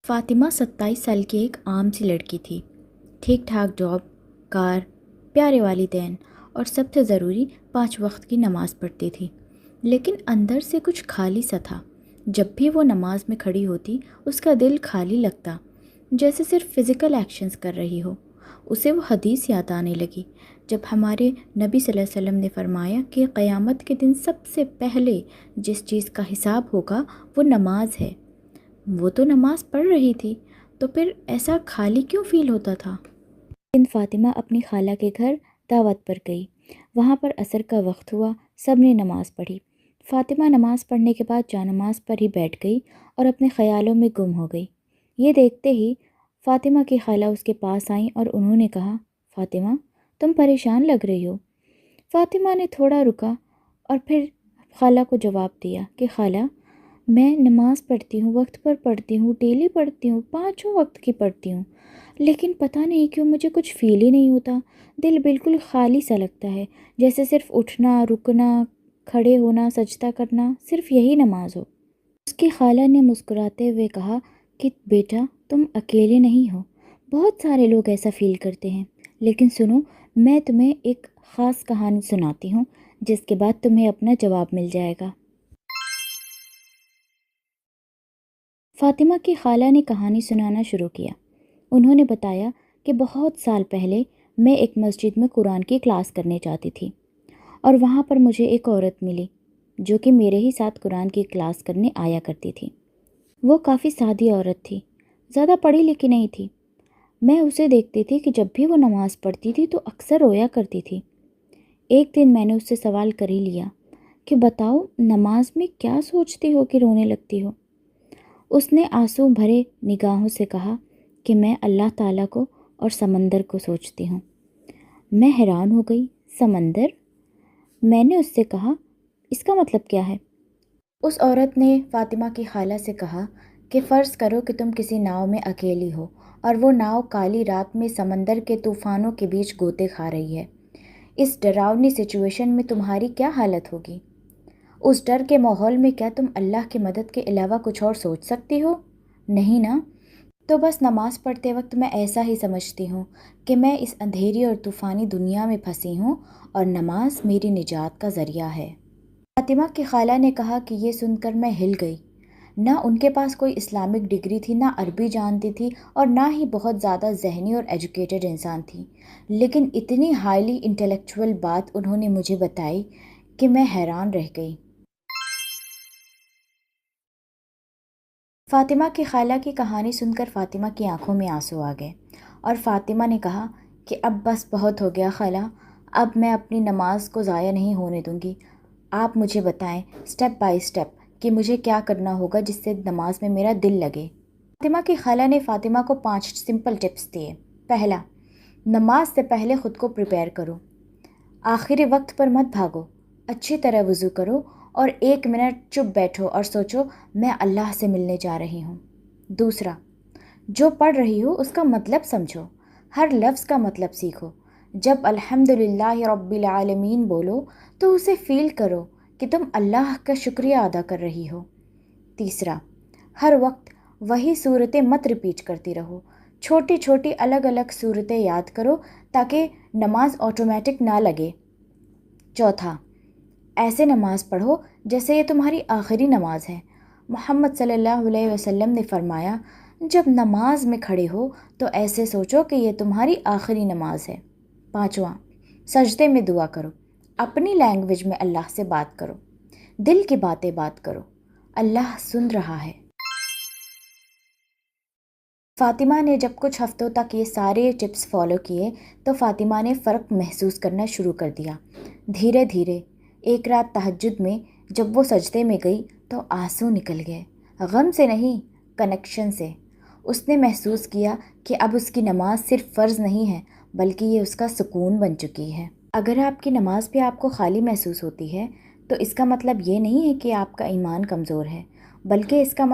فاطمہ 27 سال کی ایک عام سی لڑکی تھی۔ ٹھیک ٹھاک جاب، کار، پیارے والدین اور سب سے ضروری 5 وقت کی نماز پڑھتی تھی، لیکن اندر سے کچھ خالی سا تھا۔ جب بھی وہ نماز میں کھڑی ہوتی اس کا دل خالی لگتا، جیسے صرف فزیکل ایکشنز کر رہی ہو۔ اسے وہ حدیث یاد آنے لگی جب ہمارے نبی صلی اللہ علیہ وسلم نے فرمایا کہ قیامت کے دن سب سے پہلے جس چیز کا حساب ہوگا وہ نماز ہے۔ وہ تو نماز پڑھ رہی تھی، تو پھر ایسا خالی کیوں فیل ہوتا تھا؟ دن فاطمہ اپنی خالہ کے گھر دعوت پر گئی۔ وہاں پر عصر کا وقت ہوا، سب نے نماز پڑھی۔ فاطمہ نماز پڑھنے کے بعد جانماز پر ہی بیٹھ گئی اور اپنے خیالوں میں گم ہو گئی۔ یہ دیکھتے ہی فاطمہ کی خالہ اس کے پاس آئیں اور انہوں نے کہا، فاطمہ تم پریشان لگ رہی ہو۔ فاطمہ نے تھوڑا رکا اور پھر خالہ کو جواب دیا کہ خالہ، میں نماز پڑھتی ہوں، وقت پر پڑھتی ہوں، ڈیلی پڑھتی ہوں، 5 وقت کی پڑھتی ہوں، لیکن پتہ نہیں کیوں مجھے کچھ فیل ہی نہیں ہوتا۔ دل بالکل خالی سا لگتا ہے، جیسے صرف اٹھنا، رکنا، کھڑے ہونا، سجدہ کرنا، صرف یہی نماز ہو۔ اس کی خالہ نے مسکراتے ہوئے کہا کہ بیٹا تم اکیلے نہیں ہو، بہت سارے لوگ ایسا فیل کرتے ہیں، لیکن سنو میں تمہیں ایک خاص کہانی سناتی ہوں جس کے بعد تمہیں اپنا جواب مل جائے گا۔ فاطمہ کی خالہ نے کہانی سنانا شروع کیا۔ انہوں نے بتایا کہ بہت سال پہلے میں ایک مسجد میں قرآن کی کلاس کرنے جاتی تھی، اور وہاں پر مجھے ایک عورت ملی جو کہ میرے ہی ساتھ قرآن کی کلاس کرنے آیا کرتی تھی۔ وہ کافی سادی عورت تھی، زیادہ پڑھی لکھی نہیں تھی۔ میں اسے دیکھتی تھی کہ جب بھی وہ نماز پڑھتی تھی تو اکثر رویا کرتی تھی۔ ایک دن میں نے اس سے سوال کر ہی لیا کہ بتاؤ نماز میں کیا سوچتی ہو کہ رونے لگتی ہو؟ اس نے آنسو بھرے نگاہوں سے کہا کہ میں اللہ تعالیٰ کو اور سمندر کو سوچتی ہوں۔ میں حیران ہو گئی، سمندر؟ میں نے اس سے کہا اس کا مطلب کیا ہے؟ اس عورت نے فاطمہ کی خالہ سے کہا کہ فرض کرو کہ تم کسی ناؤ میں اکیلی ہو اور وہ ناؤ کالی رات میں سمندر کے طوفانوں کے بیچ گوتے کھا رہی ہے۔ اس ڈراؤنی سچویشن میں تمہاری کیا حالت ہوگی؟ اس ڈر کے ماحول میں کیا تم اللہ کی مدد کے علاوہ کچھ اور سوچ سکتی ہو؟ نہیں نا؟ تو بس نماز پڑھتے وقت میں ایسا ہی سمجھتی ہوں کہ میں اس اندھیری اور طوفانی دنیا میں پھنسی ہوں اور نماز میری نجات کا ذریعہ ہے۔ فاطمہ کی خالہ نے کہا کہ یہ سن کر میں ہل گئی۔ نہ ان کے پاس کوئی اسلامک ڈگری تھی، نہ عربی جانتی تھی، اور نہ ہی بہت زیادہ ذہنی اور ایجوکیٹڈ انسان تھی، لیکن اتنی ہائیلی انٹلیکچوئل بات انہوں نے مجھے بتائی کہ میں حیران رہ گئی۔ فاطمہ کی خالہ کی کہانی سن کر فاطمہ کی آنکھوں میں آنسو آ گئے، اور فاطمہ نے کہا کہ اب بس بہت ہو گیا خالہ، اب میں اپنی نماز کو ضائع نہیں ہونے دوں گی۔ آپ مجھے بتائیں سٹیپ بائی سٹیپ کہ مجھے کیا کرنا ہوگا جس سے نماز میں میرا دل لگے۔ فاطمہ کی خالہ نے فاطمہ کو 5 سمپل ٹپس دیے۔ پہلا، نماز سے پہلے خود کو پریپیئر کرو۔ آخری وقت پر مت بھاگو، اچھی طرح وضو کرو اور 1 منٹ چپ بیٹھو اور سوچو میں اللہ سے ملنے جا رہی ہوں۔ دوسرا، جو پڑھ رہی ہو اس کا مطلب سمجھو، ہر لفظ کا مطلب سیکھو۔ جب الحمدللہ رب العالمین بولو تو اسے فیل کرو کہ تم اللہ کا شکریہ ادا کر رہی ہو۔ تیسرا، ہر وقت وہی صورتیں مت ریپیٹ کرتی رہو، چھوٹی چھوٹی الگ الگ صورتیں یاد کرو تاکہ نماز آٹومیٹک نہ لگے۔ چوتھا، ایسے نماز پڑھو جیسے یہ تمہاری آخری نماز ہے۔ محمد صلی اللہ علیہ وسلم نے فرمایا، جب نماز میں کھڑے ہو تو ایسے سوچو کہ یہ تمہاری آخری نماز ہے۔ پانچواں، سجدے میں دعا کرو، اپنی لینگویج میں اللہ سے بات کرو، دل کی بات کرو، اللہ سن رہا ہے۔ فاطمہ نے جب کچھ ہفتوں تک یہ سارے ٹپس فالو کیے تو فاطمہ نے فرق محسوس کرنا شروع کر دیا۔ دھیرے دھیرے ایک رات تہجد میں جب وہ سجدے میں گئی تو آنسو نکل گئے، غم سے نہیں، کنیکشن سے۔ اس نے محسوس کیا کہ اب اس کی نماز صرف فرض نہیں ہے بلکہ یہ اس کا سکون بن چکی ہے۔ اگر آپ کی نماز پہ آپ کو خالی محسوس ہوتی ہے تو اس کا مطلب یہ نہیں ہے کہ آپ کا ایمان کمزور ہے، بلکہ اس کا